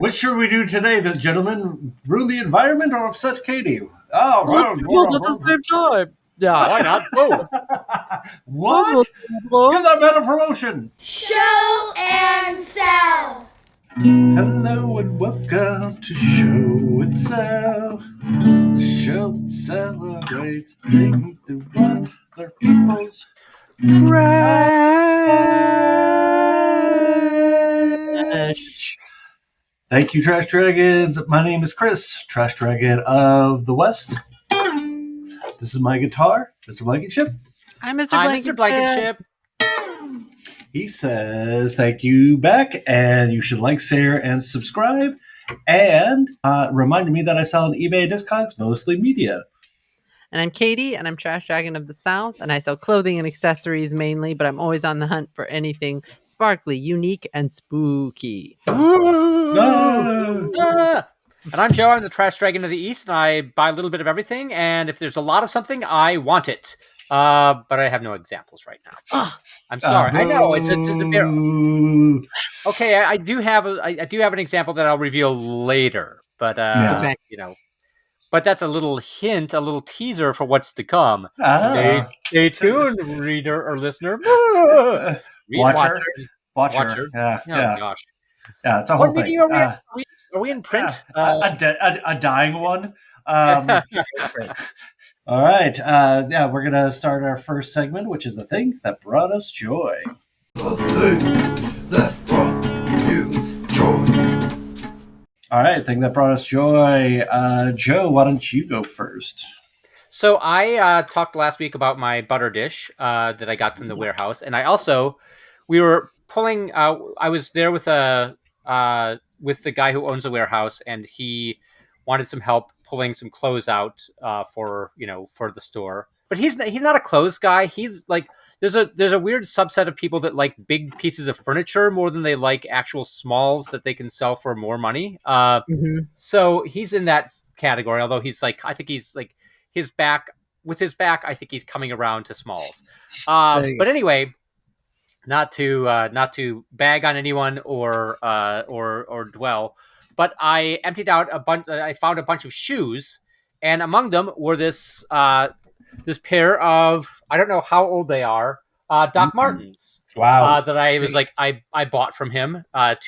What should we do today, the gentleman? Ruin the environment or upset Katie? Oh, Let's do both at the same time. Yeah. Why not both? What? Give that man a promotion. Show and Sell. Hello and welcome to Show and Sell. The show that celebrates thinking through other people's trash. Thank you, Trash Dragons. My name is Chris, Trash Dragon of the West. This is my guitar, Mr. Blankenship. I'm Mr. Mr. Blankenship. He says thank you back, and you should like, share, and subscribe. And reminded me that I sell on eBay Discogs, mostly media. And I'm Katie, and I'm Trash Dragon of the South, and I sell clothing and accessories mainly, but I'm always on the hunt for anything sparkly, unique, and spooky. And I'm Joe. I'm the Trash Dragon of the East, and I buy a little bit of everything. And if there's a lot of something, I want it. But I have no examples right now. I'm sorry. I know it's a bit. Okay, I do have an example that I'll reveal later. But but that's a little hint, a little teaser for what's to come. Stay tuned, reader or listener. Watcher. Yeah. Oh gosh. Yeah, it's a whole thing. Are we in print? A dying one. All right. We're going to start our first segment, which is the thing that brought us joy. The thing that brought you joy. All right, thing that brought us joy. Joe, why don't you go first? So I talked last week about my butter dish that I got from the warehouse, and we were pulling. I was there with the guy who owns the warehouse, and he wanted some help pulling some clothes out for the store. But he's not a clothes guy. He's like there's a weird subset of people that like big pieces of furniture more than they like actual smalls that they can sell for more money. So he's in that category. Although he's like, I think he's like his back. I think he's coming around to smalls. But anyway, not to bag on anyone or dwell. But I emptied out a bunch. I found a bunch of shoes, and among them were this pair of, I don't know how old they are, Doc Martens. Wow. That I was like I bought from him and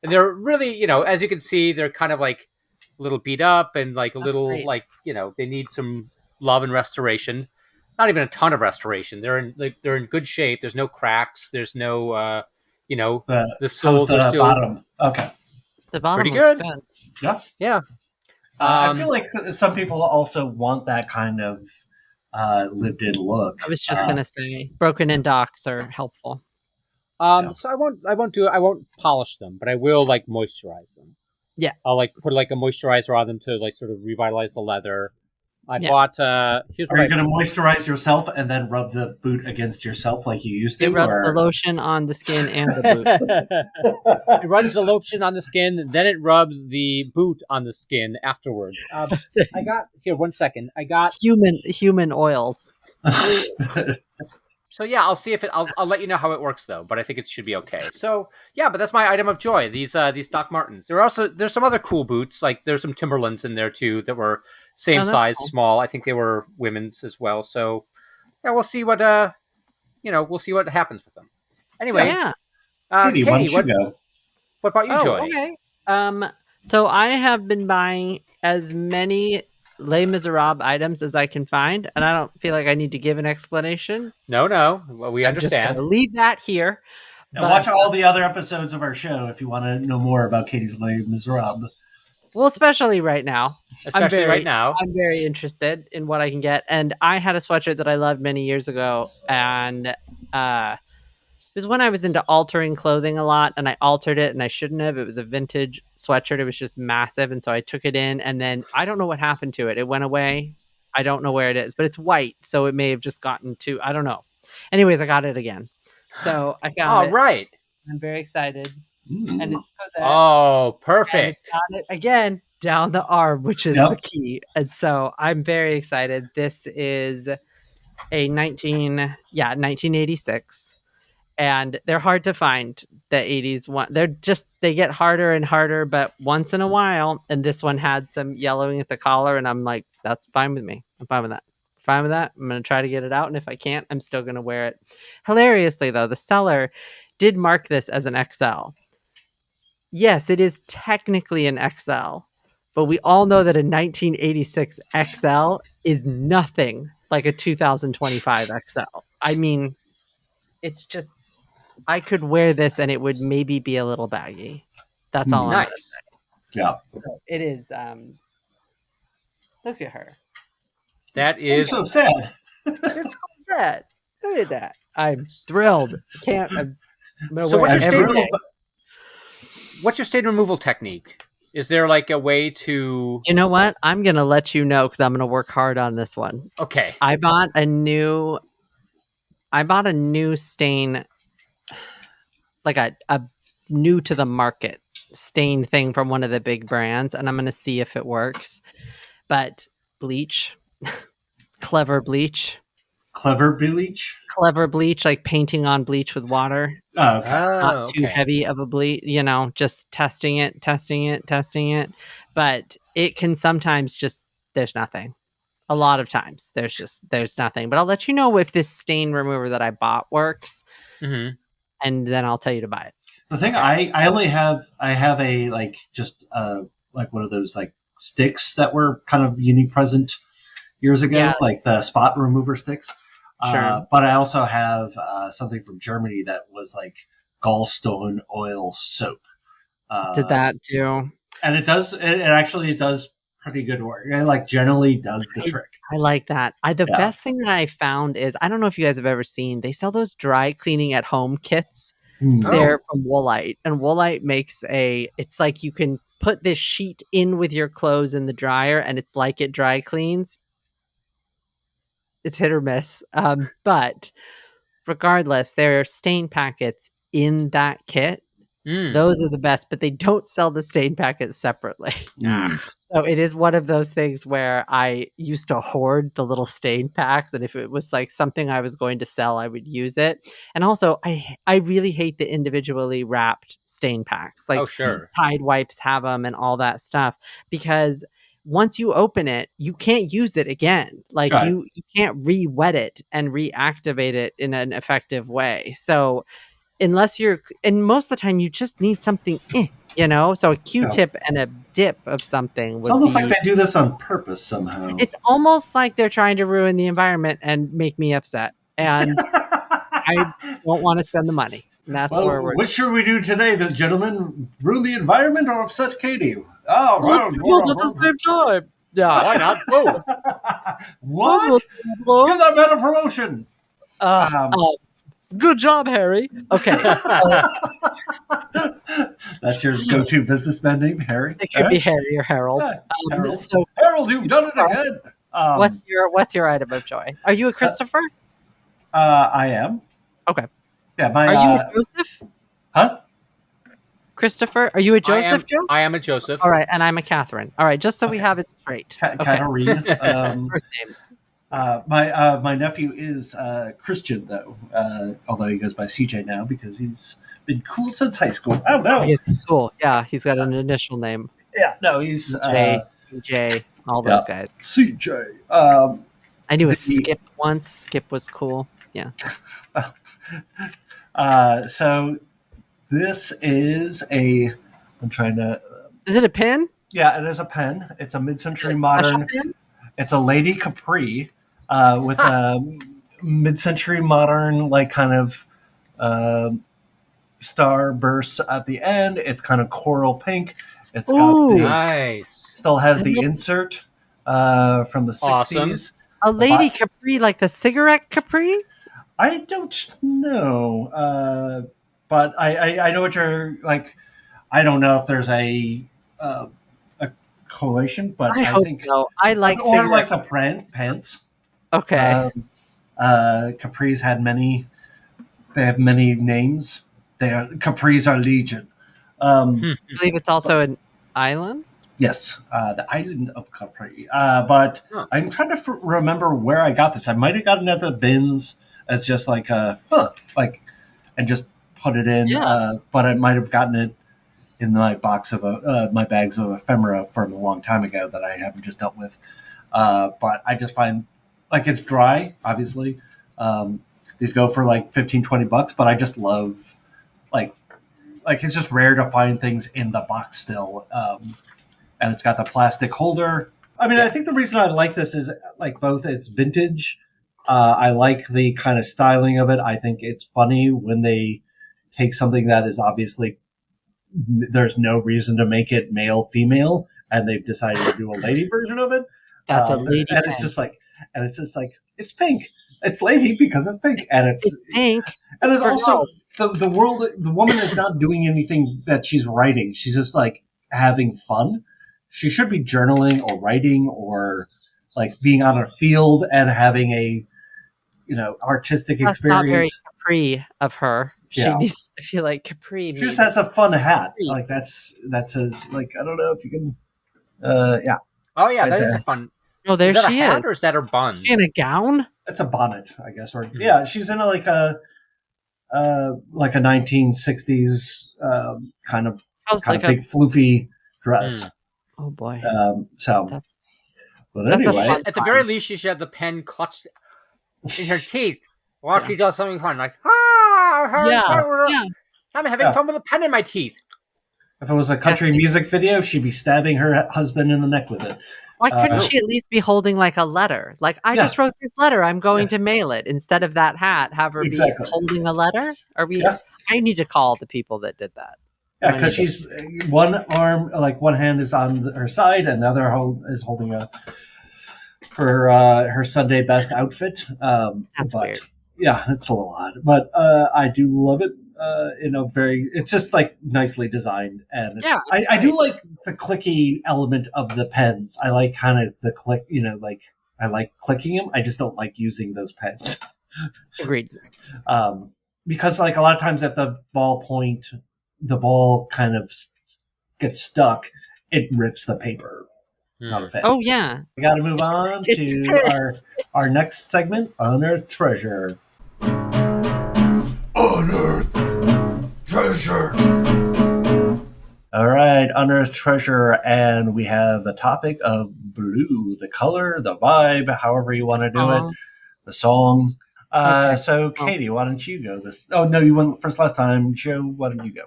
they're really, as you can see, they're kind of like a little beat up and like a little great. like they need some love and restoration. Not even a ton of restoration. They're in good shape. There's no cracks. There's no the soles are still bottom. Okay. The bottom pretty looks good. Yeah. I feel like some people also want that kind of lived-in look. I was just gonna say, broken-in docks are helpful. So I won't polish them, but I will like moisturize them. Yeah. I'll like put like a moisturizer on them to like sort of revitalize the leather. I Yeah. bought. Here's Are you going to moisturize yourself and then rub the boot against yourself like you used to? It rubs the lotion on the skin and the boot. It rubs the lotion on the skin, then it rubs the boot on the skin afterwards. I got here. 1 second. I got human oils. So yeah, I'll see if I'll let you know how it works though, but I think it should be okay. So yeah, but that's my item of joy. These Doc Martens. There's some other cool boots. Like there's some Timberlands in there too that were same size, cool. Small. I think they were women's as well. So yeah, we'll see what we'll see what happens with them. Anyway, yeah. Katie, why don't you go? What about you, Joy? Okay. So I have been buying as many Les Miserables items as I can find, and I don't feel like I need to give an explanation. No, well, we understand. I'm just leave that here. Now watch all the other episodes of our show if you want to know more about Katie's Les Miserables. Well, especially right now. I'm very interested in what I can get, and I had a sweatshirt that I loved many years ago, and it was when I was into altering clothing a lot, and I altered it, and I shouldn't have. It was a vintage sweatshirt. It was just massive, and so I took it in, and then I don't know what happened to it. It went away. I don't know where it is, but it's white, so it may have just gotten to, I don't know. Anyways, I got it again. So I got it. All right. I'm very excited. And it's perfect. And it's got it again down the arm, which is the key. And so I'm very excited. This is a 1986. and they're hard to find. The 80s one, they get harder and harder, but once in a while. And this one had some yellowing at the collar, and I'm like, that's fine with me. I'm fine with that. Fine with that. I'm going to try to get it out, and if I can't, I'm still going to wear it. Hilariously, though, the seller did mark this as an XL. Yes, it is technically an XL, but we all know that a 1986 XL is nothing like a 2025 XL. I mean, it's just, I could wear this and it would maybe be a little baggy. That's all I'm gonna say. Yeah. So it is. Look at her. That is so sad. It's so sad. Look at that. I'm thrilled. So what's your stain removal technique? Is there like a way to? You know what? I'm gonna let you know because I'm gonna work hard on this one. Okay. I bought a new stain, like a new to the market stain thing from one of the big brands, and I'm gonna see if it works. But bleach, clever bleach, like painting on bleach with water. Oh, okay. Not too heavy of a bleach, just testing it. But it can sometimes just, there's nothing. A lot of times there's nothing. But I'll let you know if this stain remover that I bought works. Mm-hmm. And then I'll tell you to buy it. The thing I have a like one of those like sticks that were kind of unique present years ago, like the spot remover sticks. Sure. But I also have something from Germany that was like gallstone oil soap. Did that do? And it does. It actually does pretty good work. It like generally does the trick. I like that. The best thing that I found is, I don't know if you guys have ever seen, they sell those dry cleaning at home kits. They're from Woolite, and Woolite makes it's like you can put this sheet in with your clothes in the dryer, and it's like it dry cleans. It's hit or miss. But regardless, there are stain packets in that kit. Those are the best, but they don't sell the stain packets separately. So it is one of those things where I used to hoard the little stain packs, and if it was like something I was going to sell, I would use it. And also, I really hate the individually wrapped stain packs. Like Tide wipes have them and all that stuff, because once you open it, you can't use it again. Like you can't re-wet it and reactivate it in an effective way. So unless and most of the time you just need something, so a Q-tip and a dip of something. It's almost like they do this on purpose somehow. It's almost like they're trying to ruin the environment and make me upset. And I don't want to spend the money. And that's where we're. What should we do today? The gentleman ruin the environment or upset Katie? Oh, let's both at the same time. Yeah, why not both? What? Give that man a promotion. Good job, Harry. Okay. That's your go-to businessman name, Harry? It could be Harry or Harold. Harold. Harold, you've done it again. What's your item of joy? Are you a Christopher? I am. Okay. Yeah, are you a Joseph? Huh? Christopher? Are you a Joseph, Joe? I am a Joseph. All right, and I'm a Catherine. All right, just so we have it straight. Catherine. First names. My nephew is Christian, though, although he goes by CJ now because he's been cool since high school. Oh, no. He's cool. Yeah, he's got an initial name. Yeah, no, he's... CJ, all those guys. CJ. I knew a Skip once. Skip was cool. Yeah. So this is a... I'm trying to... Is it a pen? Yeah, it is a pen. It's a mid-century modern... Pen? It's a Lady Capri with a mid-century modern, like, kind of star bursts at the end. It's kind of coral pink. It's got the nice. Still has the insert from the 60s. Awesome. A Lady Capri, like the cigarette capris? I don't know, but I know what you're like. I don't know if there's a collation, but I think so. I like or like the pants. Okay. Capris had many. They have many names. Capris are legion. I believe it's also an island. Yes, the island of Capri. But I'm trying to remember where I got this. I might have gotten it at the bins as just like and just put it in. Yeah. But I might have gotten it in my box of my bags of ephemera from a long time ago that I haven't just dealt with. But I just find like it's dry, obviously. These go for like $15-$20, but I just love like it's just rare to find things in the box still. And it's got the plastic holder. I mean, I think the reason I like this is like both it's vintage. I like the kind of styling of it. I think it's funny when they take something that is obviously there's no reason to make it male female, and they've decided to do a lady version of it. That's a lady, and it's just like it's pink. It's lady because it's pink, and it's pink. And there's also the world. The woman is not doing anything that she's writing. She's just like having fun. She should be journaling or writing or like being on a field and having a artistic experience. That's not very Capri of her. She needs to feel like Capri. She just has a fun hat. Like that's like I don't know if you can. Yeah. Oh yeah, that is a fun. Oh, there she is. Or is that her bun? In a gown? It's a bonnet, I guess. Or she's in like a 1960s kind of big floofy dress. Oh boy. But anyway, at the very least, she should have the pen clutched in her teeth while she does something fun, like I'm having fun with a pen in my teeth. If it was a country music video, she'd be stabbing her husband in the neck with it. Why couldn't she at least be holding like a letter? Like, I just wrote this letter. I'm going to mail it. Instead of that hat, have her be holding a letter? I need to call the people that did that. Yeah, because she's one arm, like one hand is on her side, and the other is holding her Sunday best outfit. That's weird. Yeah, it's a little odd, but I do love it. It's just like nicely designed, and I do like the clicky element of the pens. I like kind of the click, like I like clicking them. I just don't like using those pens. Agreed. Because like a lot of times if the ball kind of gets stuck, it rips the paper. Not a fan. Oh yeah. We got to move on to our next segment, Unearthed Treasure. Unearthed Treasure. All right, Unearthed Treasure, and we have the topic of blue, the color, the vibe, however you want to do it, the song. So, Katie, why don't you go this? Oh, no, you went first last time. Joe, why don't you go?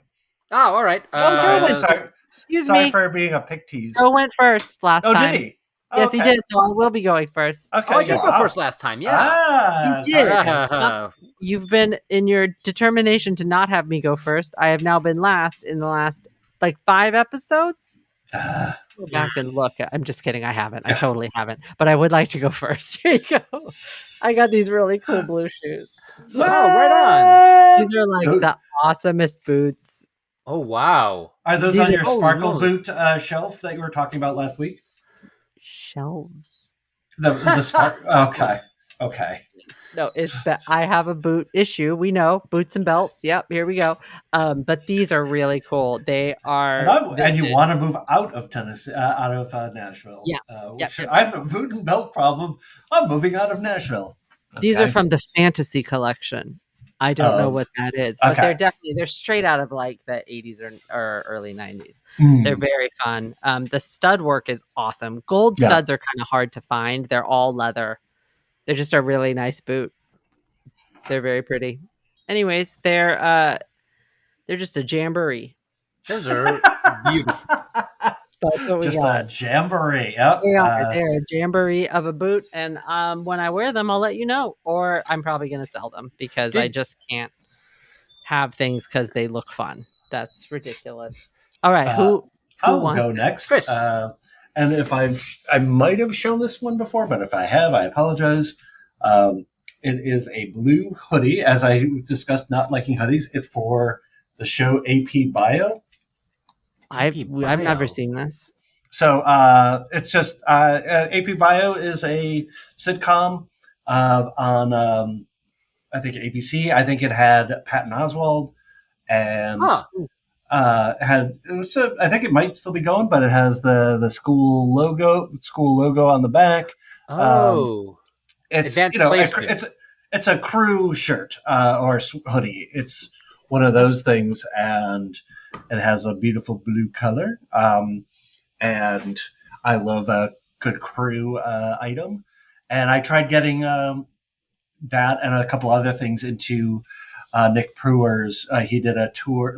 Oh, all right. Joe went first. Sorry for being a pick tease. Joe went first last time. Oh, did he? Yes, he did. So I will be going first. Okay. Oh, I did go first last time. Yeah. You did. You've been in your determination to not have me go first. I have now been last in the last 5 episodes. Go back and look. I'm just kidding. I haven't. I totally haven't. But I would like to go first. Here you go. I got these really cool blue shoes. Oh, right on. These are like the awesomest boots. Oh, wow. Are those on your sparkle boot shelf that you were talking about last week? Shelves. The spark. Okay. No, I have a boot issue. We know boots and belts. Yep, here we go. But these are really cool. They are, and you want to move out of Tennessee, out of Nashville. Yeah. I have a boot and belt problem. I'm moving out of Nashville. These are from the Fantasy collection. I don't know what that is, but they're straight out of like the 80s or early 90s. They're very fun. The stud work is awesome. Gold studs are kind of hard to find. They're all leather. They're just a really nice boot. They're very pretty. Anyways, they're just a jamboree. Those are beautiful. That's what we just got. A jamboree. Yep. They're a jamboree of a boot, and when I wear them, I'll let you know. Or I'm probably going to sell them because I just can't have things because they look fun. That's ridiculous. All right, who I'll go next. Chris. And if I might have shown this one before, but if I have, I apologize. It is a blue hoodie. As I discussed, not liking hoodies. It's for the show AP Bio. I've never seen this. So it's just AP Bio is a sitcom on I think ABC. I think it had Patton Oswalt and I think it might still be going, but it has the school logo on the back. It's advanced placement. it's a crew shirt or hoodie. It's one of those things, and it has a beautiful blue color. And I love a good crew item. And I tried getting that and a couple other things into Nick Pruer's. He did a tour,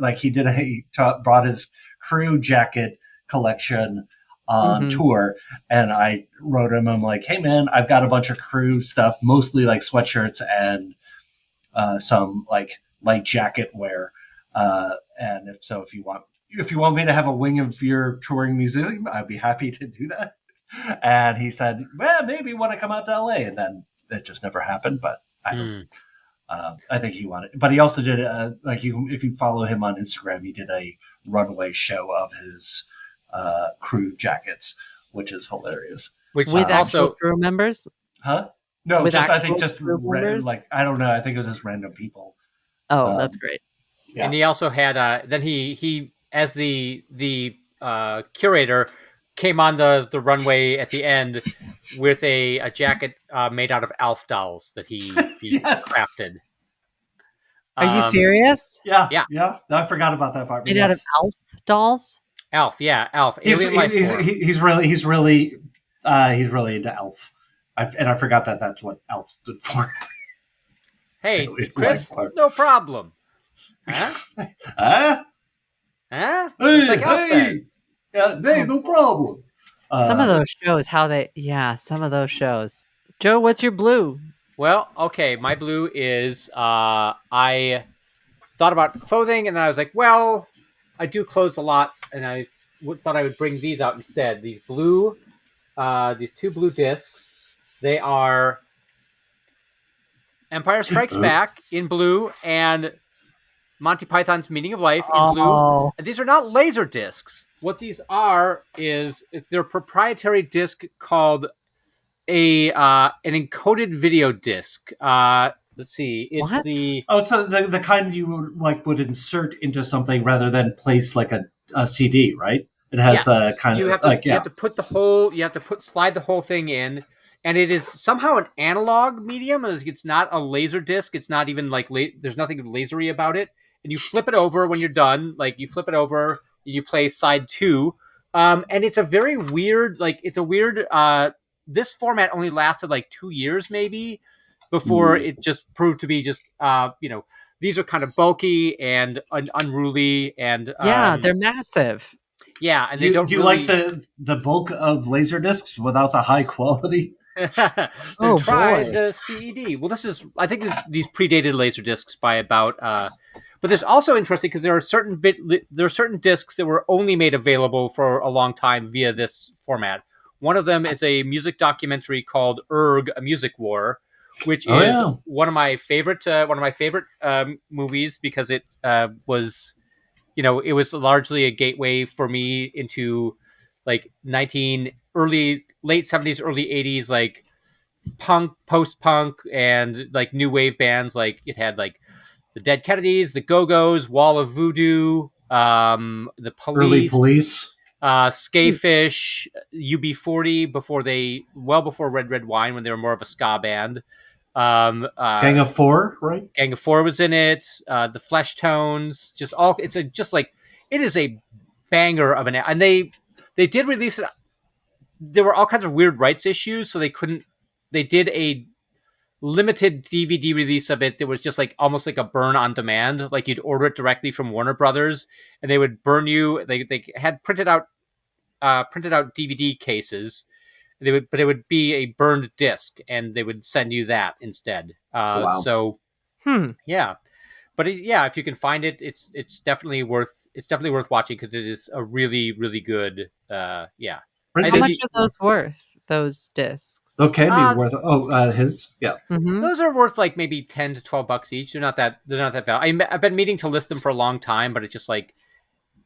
brought his crew jacket collection on tour, and I wrote him. I'm like, hey man, I've got a bunch of crew stuff, mostly like sweatshirts and some like light jacket wear. And if you want me to have a wing of your touring museum, I'd be happy to do that. And he said, well, maybe when I come out to LA, and then it just never happened. But I don't. I think he wanted, but he also did if you follow him on Instagram, he did a runway show of his crew jackets, which is hilarious. With actual crew members? Huh? No, I think just I don't know. I think it was just random people. Oh, that's great. Yeah. And he also had then he as the curator came on the runway at the end with a jacket made out of Alf dolls that he yes. crafted. Are you serious? Yeah. I forgot about that part. Made out of Alf dolls? Alf. He's really into Alf. I forgot that's what Alf stood for. Hey, Chris, no problem. Huh? Huh? Huh? It's like Alf says. Yeah, hey, no problem. Some of those shows, some of those shows. Joe, what's your blue? Well, okay, my blue is I thought about clothing, and then I was like, well, I do clothes a lot, and I thought I would bring these out instead. These two blue discs. They are Empire Strikes Back in blue and Monty Python's Meaning of Life in blue. And these are not laser discs. What these are is they're a proprietary disc called an encoded video disc. Let's see. It's what? So the kind you would insert into something rather than place like a CD, right? It has the kind you have to slide the whole thing in, and it is somehow an analog medium. It's not a laser disc. It's not even there's nothing lasery about it. And you flip it over when you're done. Like you flip it over, you play side 2. And it's a very weird, this format only lasted 2 years maybe before it just proved to be just, these are kind of bulky and unruly and they're massive. Yeah, and do you like the bulk of laser discs without the high quality? Try the CED. Well, I think these predated laser discs by about. But there's also interesting because there are certain discs that were only made available for a long time via this format. One of them is a music documentary called "Erg: A Music War," which is one of my favorite movies because it was. It was largely a gateway for me into late 70s, early 80s, punk, post-punk, and new wave bands. It had the Dead Kennedys, the Go-Go's, Wall of Voodoo, the Police, early Police, Skafish, UB40 before Red Red Wine when they were more of a ska band. Gang of Four, right? Gang of Four was in it. The Flesh Tones, it is a banger of and they did release it. There were all kinds of weird rights issues, so they did a limited DVD release of it that was just almost like a burn on demand. You'd order it directly from Warner Brothers, and they would burn you. They had printed out DVD cases. But it would be a burned disc, and they would send you that instead. Wow. So, yeah. But if you can find it, it's definitely worth watching because it is a really, really good. How much are those worth? Those discs? Okay, worth. His Mm-hmm. Those are worth maybe $10 to $12 each. They're not that valuable. I've been meaning to list them for a long time, but it's just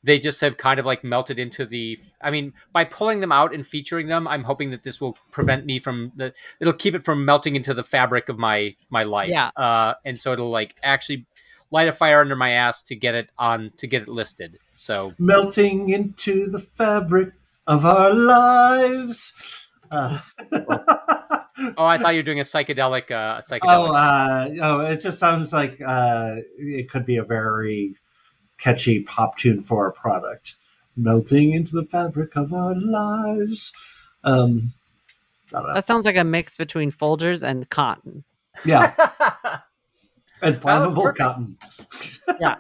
they just have kind of melted into by pulling them out and featuring them, I'm hoping that this will prevent me it'll keep it from melting into the fabric of my life. Yeah. And so it'll actually light a fire under my ass to get it listed. So melting into the fabric of our lives. Oh, I thought you were doing a psychedelic. It just sounds like it could be a very catchy pop tune for a product. Melting into the fabric of our lives. That sounds like a mix between Folgers and cotton. Yeah. And flammable cotton. Yeah.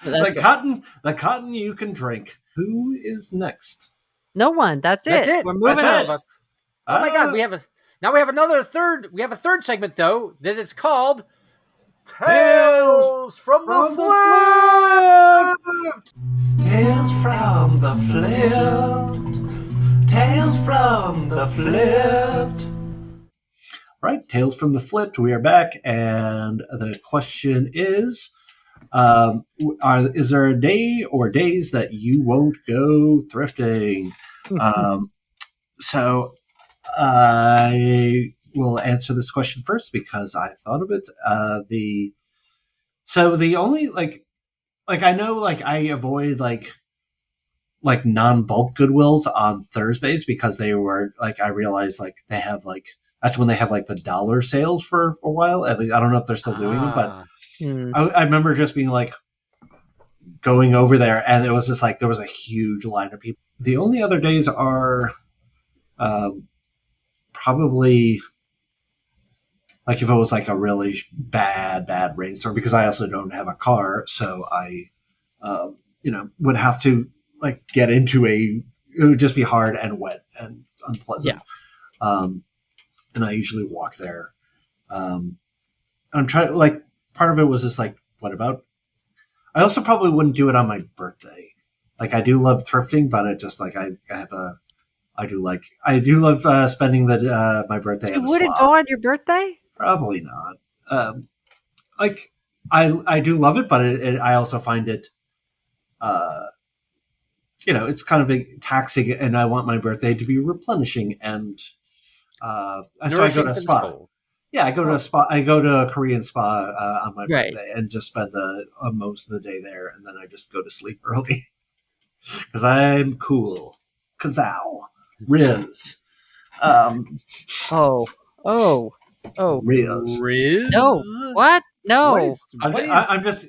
The cotton you can drink. Who is next? No one. That's it. We're moving on. Oh my God, we have a third segment though that is called Tales from the Flypt. Tales from the Flypt. Tales from the Flypt. Right, Tales from the Flypt. We are back, and the question is: is there a day or days that you won't go thrifting? So I will answer this question first because I thought of it. The only I know I avoid non-bulk Goodwills on Thursdays because they were I realized they have that's when they have the dollar sales for a while. I don't know if they're still doing them, but I remember just being going over there, and it was just there was a huge line of people. The only other days are probably if it was a really bad rainstorm, because I also don't have a car, so I would have to get into it would just be hard and wet and unpleasant. Yeah. And I usually walk there. I'm trying part of it was just what about? I also probably wouldn't do it on my birthday. I do love thrifting, but it just I do love spending my birthday. You wouldn't go on your birthday? Probably not. I do love it, but I also find it, it's kind of taxing, and I want my birthday to be replenishing and. So I go to a spa. Yeah, I go to a spa. I go to a Korean spa on my birthday and just spend most of the day there, and then I just go to sleep early because I'm cool. Kazow, Riz. Riz. No, what? No, I'm just.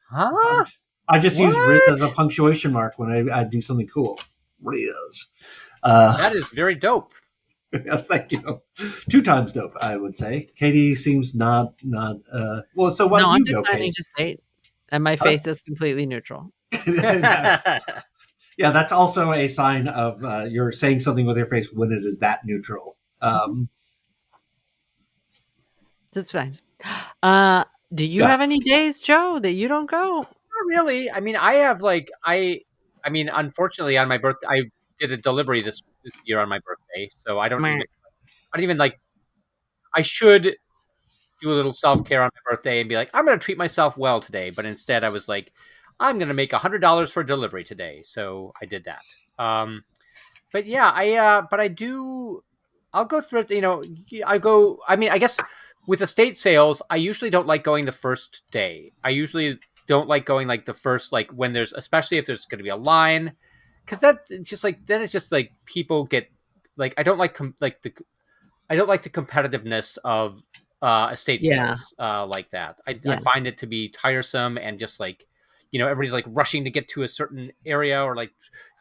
Huh? I just use Riz as a punctuation mark when I do something cool. Riz. That is very dope. Yes, thank you. 2 times dope, I would say. Katie seems not. Well, so why don't you go, Katie? I'm just state, and my face is completely neutral. Yeah, that's also a sign of you're saying something with your face when it is that neutral. That's fine. Do you have any days, Joe, that you don't go? Not really. I mean, I have unfortunately, on my birthday, I did a delivery this year on my birthday, so I don't even I should do a little self-care on my birthday and be I'm going to treat myself well today, but instead I was I'm going to make $100 for delivery today, so I did that. But yeah, I'll go thrift. I guess with estate sales, I usually don't like going the first day. I usually don't like going the first when there's, especially if there's going to be a line. Because it's just then it's just people get I don't like the competitiveness of estate sales like that. I find it to be tiresome and just everybody's rushing to get to a certain area or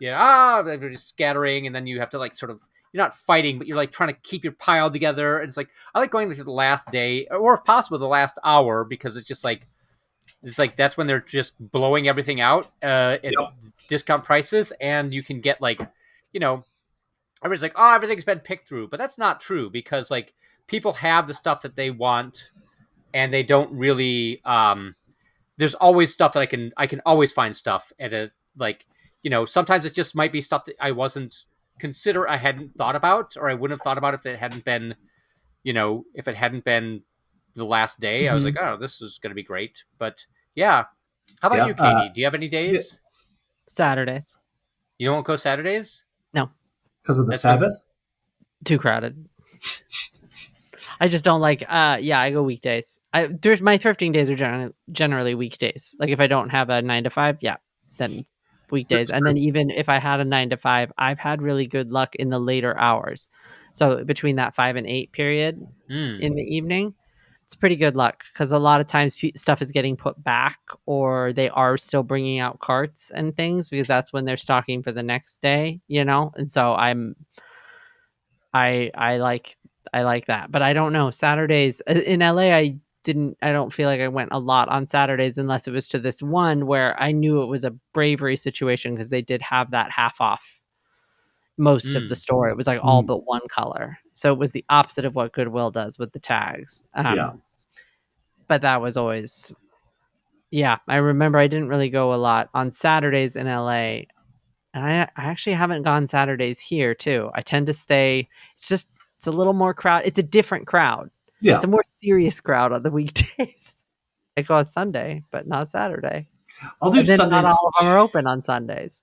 everybody's scattering, and then you have to sort of, you're not fighting, but you're trying to keep your pile together. And it's I like going to the last day, or if possible the last hour, because it's just it's that's when they're just blowing everything out at discount prices, and you can get everybody's everything's been picked through, but that's not true, because people have the stuff that they want, and they don't really there's always stuff that I can always find stuff at a sometimes it just might be stuff that I hadn't thought about, or I wouldn't have thought about if it hadn't been the last day. Mm-hmm. I was oh, this is going to be great. But yeah. How about you, Katie? Do you have any days? Saturdays. You don't go Saturdays? No. Because of the Sabbath? Too crowded. I just don't I go weekdays. My thrifting days are generally weekdays. If I don't have a 9 to 5, then weekdays. And then even if I had a 9 to 5, I've had really good luck in the later hours. So between that 5 and 8 period in the evening, it's pretty good luck because a lot of times stuff is getting put back, or they are still bringing out carts and things because that's when they're stocking for the next day, And so I like that, but I don't know Saturdays in LA. I don't feel like I went a lot on Saturdays unless it was to this one where I knew it was a bravery situation because they did have that half off most of the store. It was like all but one color. So it was the opposite of what Goodwill does with the tags. But that was always, I remember I didn't really go a lot on Saturdays in LA. And I actually haven't gone Saturdays here too. I tend to stay, it's a little more crowd. It's a different crowd. Yeah. It's a more serious crowd on the weekdays. I go on Sunday, but not Saturday. I'll do Sundays. Not all of them are open on Sundays.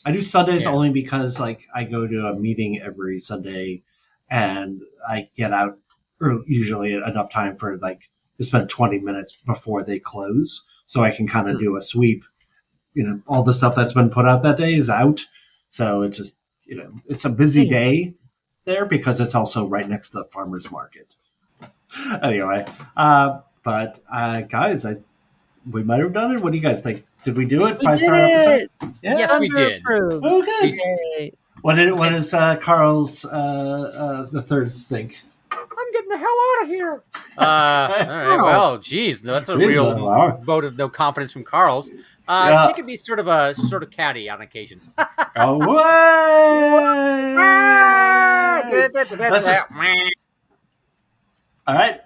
I do Sundays only because I go to a meeting every Sunday and I get out usually enough time for to spend 20 minutes before they close. So I can kind of do a sweep. All the stuff that's been put out that day is out. So it's just, it's a busy day there because it's also right next to the farmer's market. Anyway, but guys, we might have done it. What do you guys think? Did we do it? 5-star episode? Yeah. Yes, we did. Okay. What does Carl's the third think? I'm getting the hell out of here. All right. Well, geez, that's a real vote of no confidence from Carl's. She can be sort of catty on occasion. All right,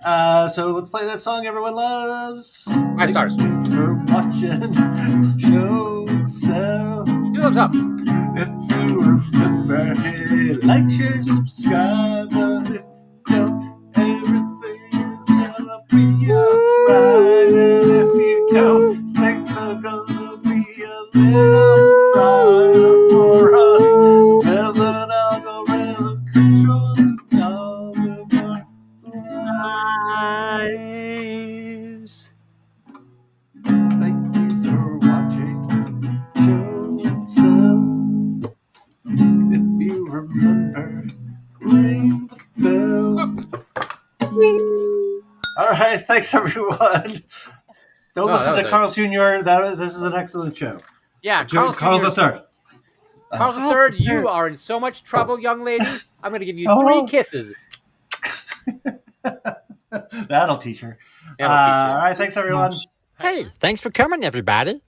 so let's play that song everyone loves. 5 stars. For watching Show and Sell. 2 thumbs up. If you remember, hey, like, share, subscribe. But if you don't, everything is gonna be alright. And if you don't, things are gonna be a little brighter for us. There's an algorithm controlling all of our lives. Thank you for watching Show and Sell. If you remember, ring the bell. All right, thanks everyone. Don't listen to Carl Jr. This is an excellent show. Yeah, Carl's the third. Carl's the third. You are in so much trouble, young lady. I'm going to give you 3 kisses. That'll teach her. All right, thanks everyone. Hey, thanks for coming, everybody.